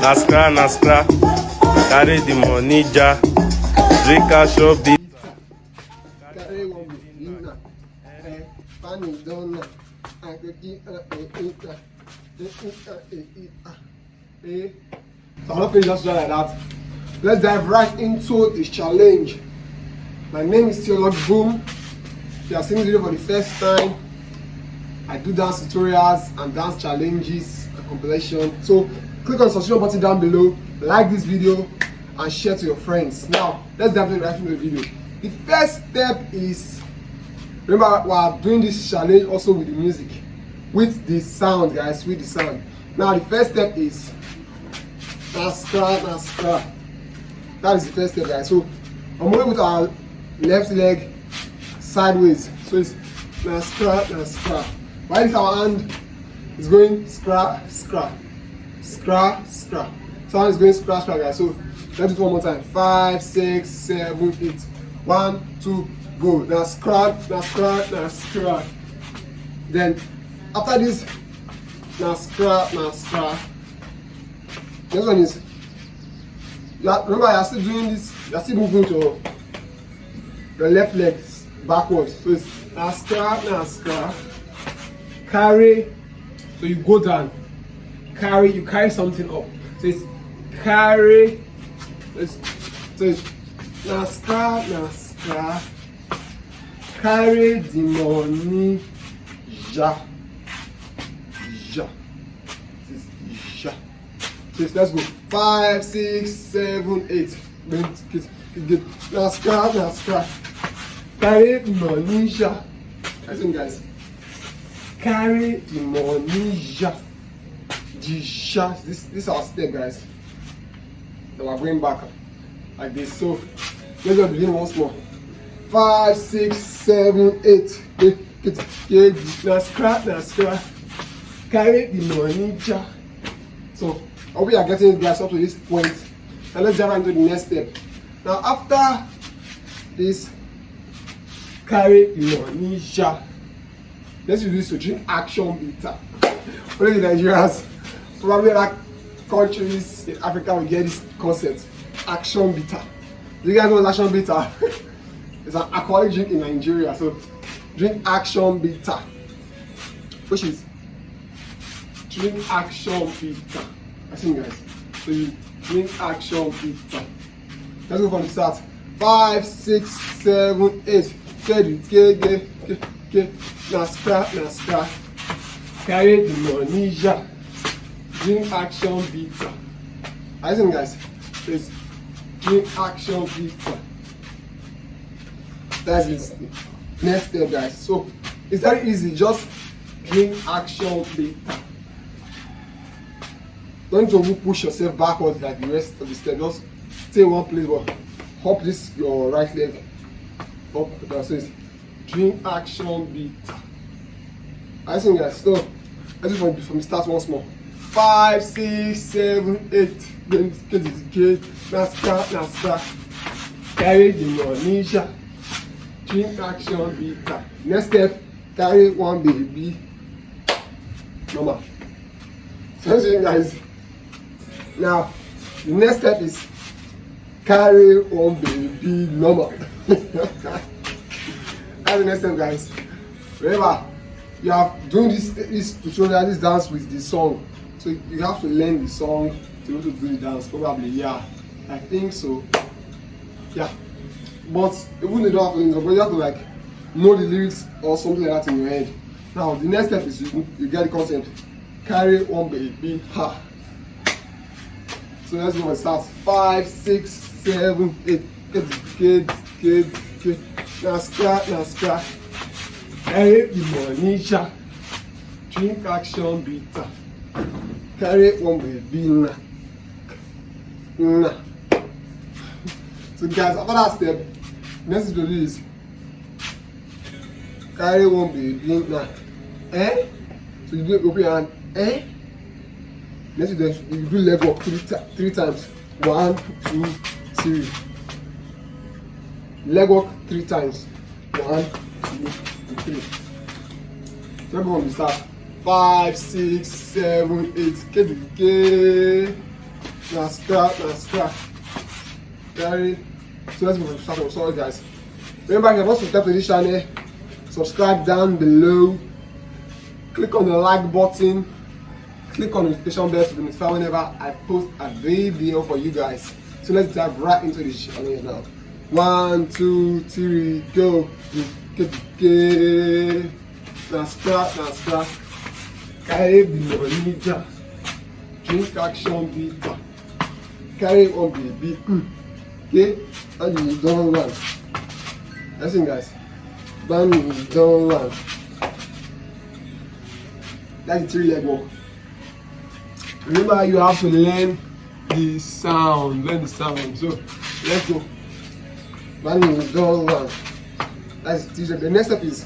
na scra, carry the money ja, drink a shop beat. Carry one beginner, funny donna, I could eat So I'm not finished just like that. Let's dive right into this challenge. My name is Teoluckzboom. If you are seeing this video for the first time, I do dance tutorials and dance challenges and compilation. So click on the subscribe button down below, like this video, and share to your friends. Now let's dive right into the video. The first step is, remember we are doing this challenge also with the music, with the sound, guys, with the sound. Now the first step is scra. That is the first step, guys. So I'm moving with our left leg sideways. So it's scra. While this our hand is going scra. So hand is going scra, guys. So let's do it one more time. 5, 6, 7, 8. 1, 2, go. Now scra. Then after this, now scra. Next one is, remember you are still doing this, you are still moving to your left leg backwards. So it's now scra. Carry, so you go down. You carry something up. So it's carry. So it's now scra. Carry the money ja. Let's go. 5, 6, 7, 8. Now scra. Carry the money ja. Listen, guys. Carry the money ja. This is our step, guys. Now we're going back like this. So let's just begin once more. 5, 6, 7, 8. Now scra. Carry the money ja. So we are getting it, guys, up to this point. And let's jump into the next step. Now after this, carry the money ja. Let's use this to drink action bitter. Only the Nigerians, probably other countries in Africa will get this concept. Action bitter. Do you guys know what action bitter? It's an alcoholic drink in Nigeria. So drink action bitter, which is drink action bitter. I think, guys. So you drink action bitter. Let's go from the start. 5, 6, 7, 8. Now scra. Carry the money ja. Drink action bitter. I think, guys, it's drink action bitter. That is the next step, guys. So it's very easy. Just drink action bitter. Don't you push yourself backwards like the rest of the step. Just stay in one place, but hop this your right leg up. So it's drink action bitter. I think, guys. So let's do from the start once more. 5, 6, 7, 8. Then get now scra. Carry the money ja. Drink action bitter. Next step, carry one baby. Normal. So guys. Now the next step is carry one baby normal. That's the next step, guys. Remember, you have doing this tutorial, this dance with the song. So you have to learn the song to be able to do the dance. Probably, yeah. I think so. Yeah. But even if you don't have to learn the song, you have to like know the lyrics or something like that in your head. Now the next step is you get the concept. Carry one baby. Ha. So let's go and start. 5, 6, 7, 8. Get. Now scra. Carry the money ja. Drink action bitter. Carry one baby nah. So guys, after that step, next to do is carry one baby nah. So you do it, open your hand. Next to that, you do leg walk 3 times. 1, 2, 3. Leg walk 3 times. 1, 2, 3. So go from the start. 5, 6, 7, 8. Get. now scra. Carry. So let's go start. Sorry guys. Remember, if you're not subscribed to this channel, subscribe down below. Click on the like button. Click on the notification bell to be notified whenever I post a video for you guys. So let's dive right into the challenge now. 1, 2, 3, go. Now scra. Carry the money. Drink action bitter. Carry on baby. Okay, and you don't run. Listen guys. Bang you don't run. That's the 3-leg walk. Remember, you have to learn the sound. So let's go. Bang you don't run. That's the 3-leg. The next step is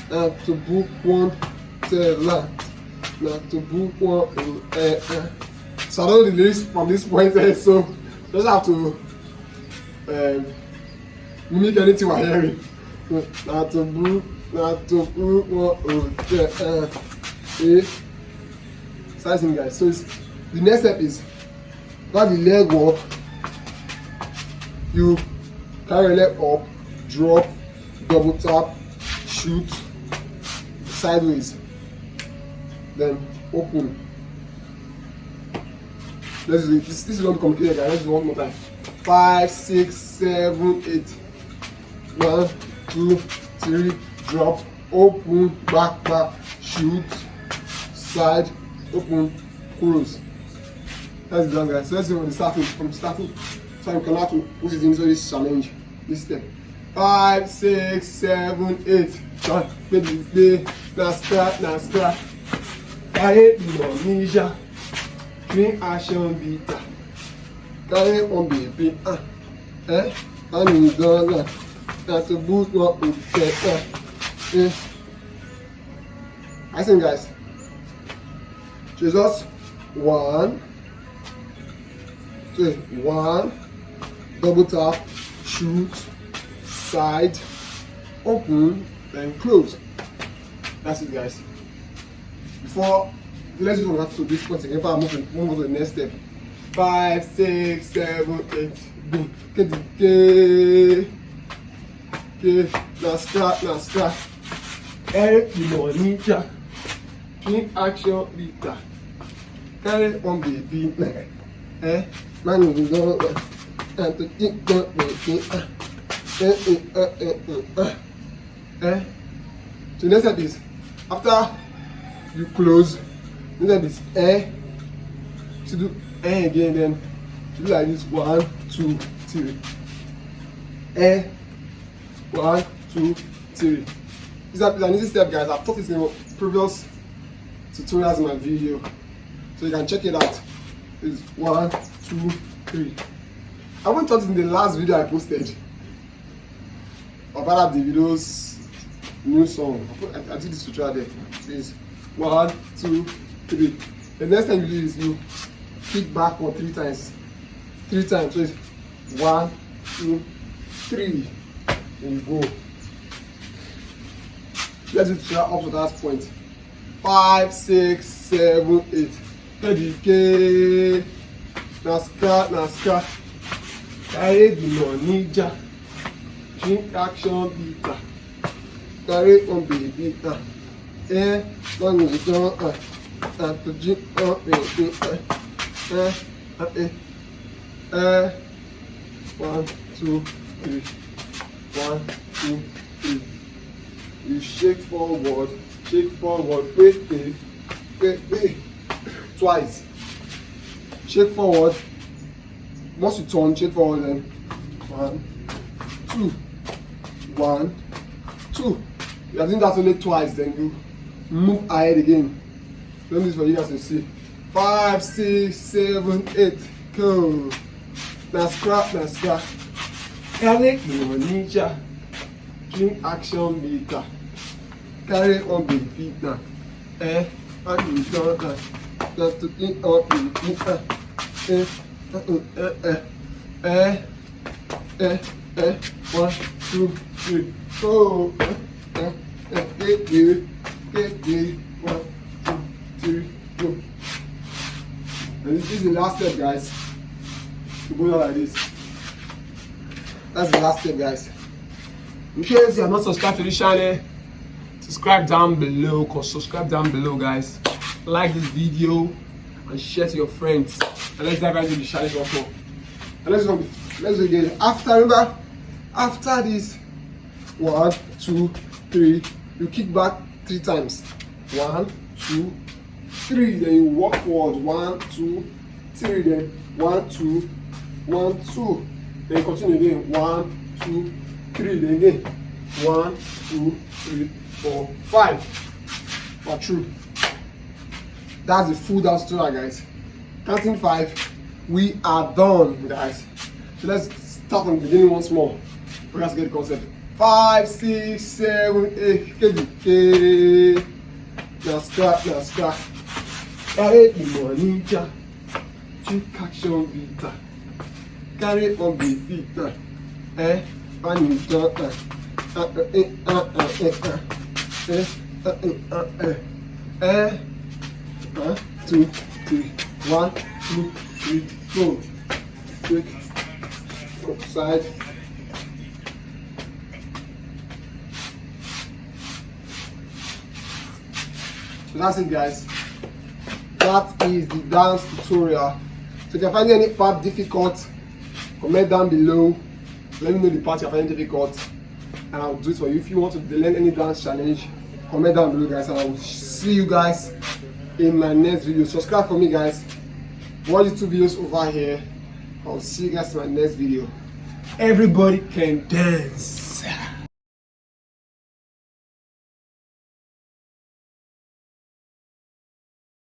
to book one teller. Not to book one. So I don't know the lyrics from this point, so just have to mimic anything we're hearing. Not to book one. Sizing guys. So the next step is got the leg walk. You carry your leg up, drop, double tap, shoot sideways, then open. Let's do it. This is not complicated guys. Let's do one more time. 5, 6, 7, 8. 1, 2, 3, drop, open, back, shoot, side, open, close. That's done guys. So let's do it from starting. So you can have to put it into this challenge. This step. 5, 6, 7, 8. Baby, now scra. Carry Indonesia. Drink action bitter. Carry on baby. And you don't now to boot what we get. I think guys. Jesus 1, 2, 1, double tap, shoot, side, open, then close. That's it guys. Before let's do that to this point again. Before I move on to the next step. 5, 6, 7, 8. Boom. Okay. Now scra. Carry Indonesia. Drink action bitter. Carry on baby. Man you don't and to think don't baby. So next step is after you close, next step is to do again, then to do like this 1, 2, 3. 1, 2, 3. This is an easy step guys. I've taught this in previous tutorials in my video, so you can check it out. It's 1, 2, 3. I haven't taught it in the last video I posted about the video's new song. I did this tutorial there. So it's 1, 2, 3. The next thing you do is you kick backward 3 times. 3 times. So it's 1, 2, 3. And you go. Let's do tutorial up to that point. 5, 6, 7, 8. Ready? Now scra. Carry the Indonesia. Drink action bitter. Carry on baby. Long as you don't to drink on baby. 1, 2, 3. 1, 2, 3. You shake forward. Wait. Twice. Shake forward. Once you turn, shake forward then. 1, 2. 1, 2. You are doing that only twice, then you move ahead again. Let me do this for you guys to see. 5, 6, 7, 8. Go. Now scra. Carry Indonesia. Drink action bitter. Carry on baby now. And you don't not to eat on baby. 1, 2, 3. Go. Get you. 1, 2, 3. Go. And this is the last step, guys. You go down like this. That's the last step, guys. In case you are not subscribed to this channel, subscribe down below, guys. Like this video and share to your friends. And let's dive into the challenge also. And let's do it again. Remember, after this, 1, 2, 3, you kick back 3 times. 1, 2, 3. Then you walk forward. 1, 2, 3. Then 1, 2, 1, 2. Then you continue again. 1, 2, 3. Then again. 1, 2, 3, 4, 5. For true. That's the full down stroller, guys. Counting 5, we are done, guys. So let's start from the beginning once more. Let's get the concept. 5, 6, 7, 8. Now start. Carry the money, take action, Vita. Carry on the Vita. And you don't. 1, 2, 3. 1, 2, 3, go. Quick. Side. So that's it, guys. That is the dance tutorial. So if you're finding any part difficult, comment down below. Let me know the part you're finding difficult, and I'll do it for you. If you want to learn any dance challenge, comment down below, guys, and I will see you guys in my next video. Subscribe for me, guys. Watch the 2 videos over here. I'll see you guys in my next video. Everybody can dance.